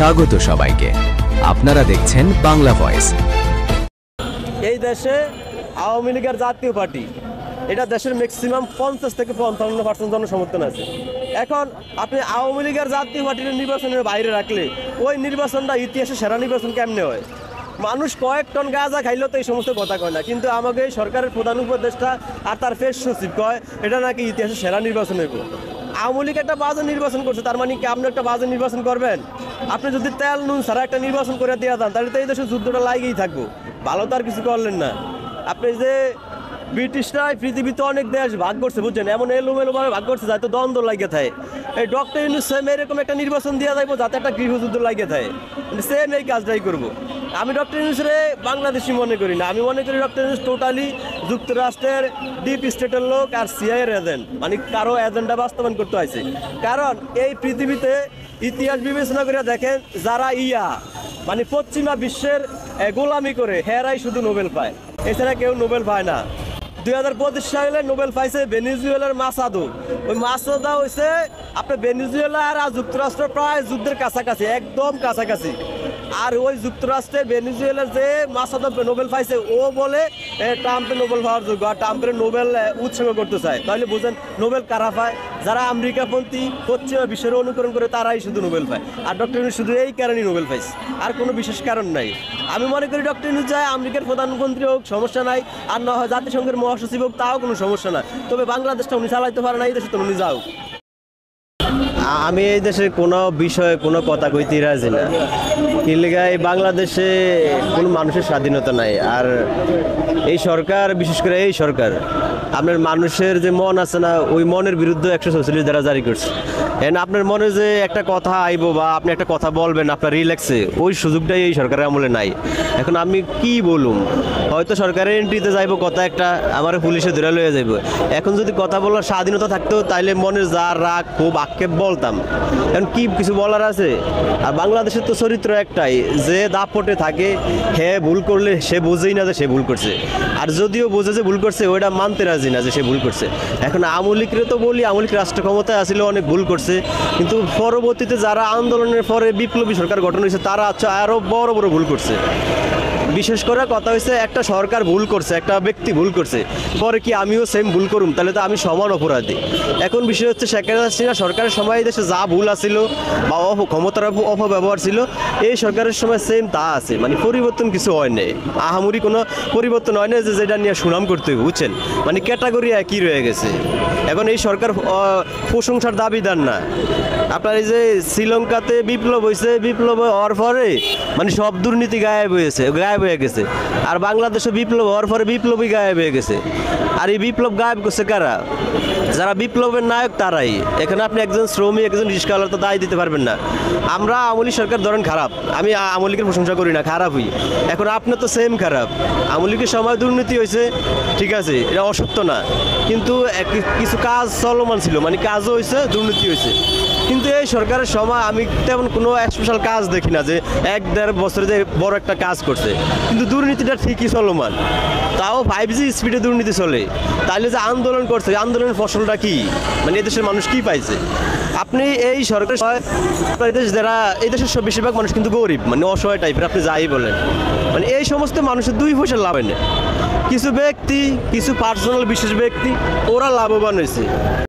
স্বাগত সবাইকে। আপনারা দেখছেন বাংলা ভয়েস। এই দেশে আওয়ামী লীগের জাতীয় পার্টি, এটা দেশের ম্যাক্সিমাম 50 থেকে 55% জনসমর্থন আছে। এখন আপনি আওয়ামী লীগের জাতীয় পার্টির নির্বাচনের বাইরে রাখলে ওই নির্বাচনটা ইতিহাসে সেরা নির্বাচন কেমনে হয়? মানুষ কয়েক টন গাঁজা খাইলেও তো এই সমস্ত কথা কয় না, কিন্তু আমাকে এই সরকারের প্রধান উপদেষ্টা আর তার ফেস সচিব কয় এটা নাকি ইতিহাসে সেরা নির্বাচন হইব। আওয়ামী লীগ একটা বাজে নির্বাচন করছে, তার মানে কি আপনি একটা বাজে নির্বাচন করবেন? আপনি যদি তেল নুন ছাড়া একটা নির্বাচন করে দেওয়া দেন তাহলে তো এই দেশে যুদ্ধটা লাগেই থাকবো, ভালো তো আর কিছু করলেন না। আপনি যে ব্রিটিশরাই পৃথিবীতে অনেক দেশ ভাগ করছে, বুঝছেন, এমন এলোমেলোভাবে ভাগ করছে যাতে দ্বন্দ্ব লাগিয়ে থাকে। এই ডক্টর ইউনূস সেম এরকম একটা নির্বাচন দেওয়া যাইব যাতে একটা গৃহযুদ্ধ লাগিয়ে থাকে, সেম এই কাজটাই করবো। আমি ডক্টর ইউনূসরে বাংলাদেশি মনে করি না, আমি মনে করি ডক্টর ইউনূস টোটালি যুক্তরাষ্ট্রের ডিপ স্টেটের লোক আর সিআইএর এজেন্ট, মানে কারো এজেন্ডা বাস্তবায়ন করতে হয়েছে। কারণ এই পৃথিবীতে ইতিহাস বিবেচনা করে দেখেন, যারা মানে পশ্চিমা বিশ্বের গোলামি করে হেরাই শুধু নোবেল পায়, এছাড়া কেউ নোবেল পায় না। 2025 সালে নোবেল পাইছে ভেনিজুয়েলার মাসাদো। ওই মাসাদা হয়েছে আপনার ভেনিজুয়েলা আর যুক্তরাষ্ট্র প্রায় যুদ্ধের কাছাকাছি, একদম কাছাকাছি। আর ওই যুক্তরাষ্ট্রের ভেনিজুয়েলার যে মাসাদো নোবেল পাইছে ও বলে ট্রাম্পের নোবেল পাওয়ার যোগ্য, আর ট্রাম্পের নোবেল উৎসর্গ করতে চায়। তাহলে বুঝেন নোবেল কারা পায়? যারা আমেরিকাপন্থী পশ্চিমা বিশ্বের অনুকরণ করে তারাই শুধু নোবেল পায়। আর ডক্টর ইউনূস শুধু এই কারণেই নোবেল পাইছে, আর কোনো বিশেষ কারণ নাই। আমি মনে করি ডক্টর ইউনূস যায় আমেরিকার প্রধানমন্ত্রী হোক সমস্যা নাই, আর না হয় জাতিসংঘের মহাসচিব হোক তাও কোনো সমস্যা না, তবে বাংলাদেশটা উনি চালাইতে পারে না, এই দেশে তো উনি যাও। আমি এই দেশে কোনো বিষয়ে কোনো কথা কইতে রাজি না, কি লেগায় বাংলাদেশে কোনো মানুষের স্বাধীনতা নাই। আর এই সরকার, বিশেষ করে এই সরকার, আপনার মানুষের যে মন আছে না, ওই মনের বিরুদ্ধে 146 ধারা জারি করছে। আপনার মনে যে একটা কথা আইব বা আপনি একটা কথা বলবেন আপনার রিল্যাক্সে, ওই সুযোগটাই এই সরকারের আমলে নাই। এখন আমি কি বলুম, হয়তো সরকারের এন্ট্রিতে যাইব কথা একটা, আমার পুলিশে ধরে লয়ে যাইব। এখন যদি কথা বলার স্বাধীনতা থাকতো তাইলে মনের যা রাগ খুব আক্ষেপ বলতাম। এখন কি কিছু বলার আছে? আর বাংলাদেশের তো চরিত্র একটাই, যে দাপটে থাকে হে ভুল করলে সে বোঝেই না যে সে ভুল করছে, আর যদিও বোঝে যে ভুল করছে ওইটা মানতে রাজি না যে সে ভুল করছে। এখন আওয়ামী লীগের তো বলি, আওয়ামী লীগ রাষ্ট্র ক্ষমতায় আসলে অনেক ভুল করছে, কিন্তু পরবর্তীতে যারা আন্দোলনের পরে বিপ্লবী সরকার গঠন হয়েছে তারা আরো বড় বড় ভুল করছে। বিশেষ করে কথা হয়েছে, একটা সরকার ভুল করছে, একটা ব্যক্তি ভুল করছে, পরে কি আমিও সেম ভুল করুম? তাহলে তো আমি সমান অপরাধী। এখন বিষয় হচ্ছে শেখ হাসিনা সরকারের সময় দেশে যা ভুল আছিল বা ক্ষমতার অপব্যবহার ছিল, এই সরকারের সময় সেম তা আছে, মানে পরিবর্তন কিছু হয় নাই, আহামরি কোনো পরিবর্তন হয় না যে যেটা নিয়ে সুনাম করতে হবে, বুঝছেন, মানে ক্যাটাগরি একই রয়ে গেছে। এখন এই সরকার প্রশংসার দাবিদার না। আপনার এই যে শ্রীলঙ্কাতে বিপ্লব হয়েছে, বিপ্লব হওয়ার পরে মানে সব দুর্নীতি গায়েব হয়ে গেছে, আর বাংলাদেশে বিপ্লব হওয়ার পরে বিপ্লবী গায়েব হয়ে গেছে। আর এই বিপ্লব গায়েব করছে কারা? যারা বিপ্লবের নায়ক তারাই। এখানে আপনি একজন শ্রমিক, একজন রিস্কাওয়ালা তো দায় দিতে পারবেন না। আমরা আওয়ামী লীগ সরকার ধরেন খারাপ, আমি আওয়ামী লীগের প্রশংসা করি না, খারাপই। এখন আপনার তো সেম খারাপ। আওয়ামী লীগের সময় দুর্নীতি হয়েছে, ঠিক আছে, এটা অসত্য না, কিন্তু কিছু কাজ চলমান ছিল, মানে কাজও হয়েছে, দুর্নীতি হয়েছে। কিন্তু এই সরকারের সময় আমি তেমন কোনো স্পেশাল কাজ দেখি না যে 1-1.5 বছরে যে বড় একটা কাজ করছে, কিন্তু দুর্নীতিটা ঠিকই চলমান। তাও 5G স্পিডে দুর্নীতি চলে। তাইলে যে আন্দোলন করছে, আন্দোলনের ফসলটা কি? মানে এদেশের মানুষ কি পাইছে? আপনি এই সরকার যারা এই দেশের বেশিরভাগ মানুষ কিন্তু গরিব, মানে অসহায় টাইপের, আপনি যাই বলেন, মানে এই সমস্ত মানুষের 2 পয়সা লাভ হয় না। কিছু ব্যক্তি, কিছু পার্সোনাল বিশেষ ব্যক্তি, ওরা লাভবান হয়েছে।